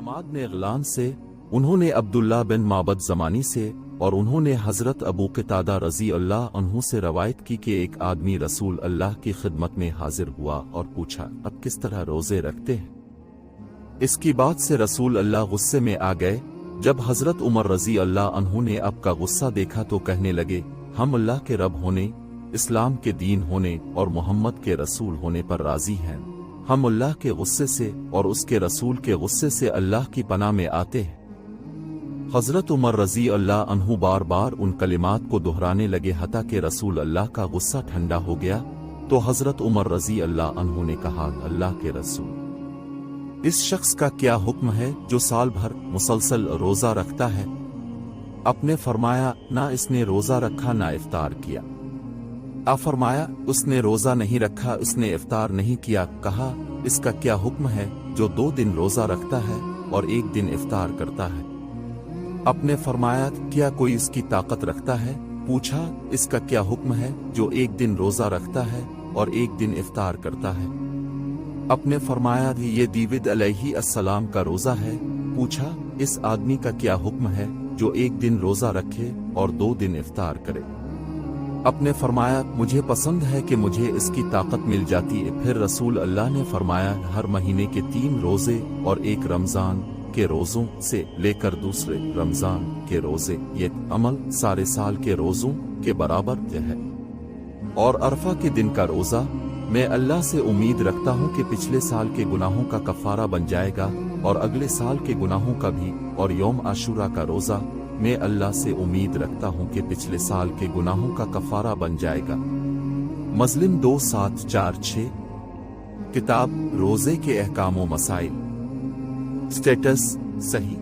हमाद ने गलान से, उन्होंने अब्दुल्ला बिन माबद ज़मानी से और उन्होंने हज़रत अबू क़तादा रज़ी अल्लाह अन्हु से रवायत की कि एक आदमी रसूल अल्लाह की खिदमत में हाजिर हुआ और पूछा, अब किस तरह रोज़े रखते हैं? इसकी बात से रसूल अल्लाह गुस्से में आ गए। जब हज़रत उमर रज़ी अल्लाह अन्हु ने अब का गुस्सा देखा तो कहने लगे, हम अल्लाह के रब होने, इस्लाम के दीन होने और मोहम्मद के रसूल होने पर राज़ी हैं। हम अल्लाह के गुस्से से और उसके रसूल के गुस्से से अल्लाह की पनाह में आते हैं। हज़रत उमर रज़ी अल्लाह अन्हु बार बार उन कलिमात को दोहराने लगे हता कि रसूल अल्लाह का गुस्सा ठंडा हो गया। तो हज़रत उमर रज़ी अल्लाह अन्हु ने कहा, अल्लाह के रसूल, इस शख्स का क्या हुक्म है जो साल भर मुसलसल रोज़ा रखता है? आपने फरमाया, ना इसने रोज़ा रखा ना इफ्तार किया। आप फरमाया, उसने रोज़ा नहीं रखा, उसने इफ्तार नहीं किया। कहा, इसका क्या हुक्म है जो 2 दिन रोज़ा रखता है और 1 दिन इफ्तार करता है? आपने फरमाया, क्या कोई इसकी ताकत रखता है? पूछा, इसका क्या हुक्म है जो 1 दिन रोज़ा रखता है और 1 दिन इफ्तार करता है? आपने फरमाया, ये दीविद अलैहि अस्सलाम का रोज़ा है। पूछा, इस आदमी का क्या हुक्म है जो 1 दिन रोज़ा रखे और 2 दिन इफ्तार करे? आपने फरमाया, मुझे पसंद है कि मुझे इसकी ताकत मिल जाती है। फिर रसूल अल्लाह ने फरमाया, हर महीने के 3 रोज़े और 1 रमज़ान के रोज़ों से लेकर दूसरे रमज़ान के रोज़े, ये अमल सारे साल के रोज़ों के बराबर है। और अरफा के दिन का रोज़ा, मैं अल्लाह से उम्मीद रखता हूँ कि पिछले साल के गुनाहों का कफ़ारा बन जाएगा और अगले साल के गुनाहों का भी। और यौम आशूरा का रोज़ा, मैं अल्लाह से उम्मीद रखता हूँ कि पिछले साल के गुनाहों का कफ़ारा बन जाएगा। मज़लिम 2746। किताब रोज़े के अहकाम व मसाइल। स्टेटस सही।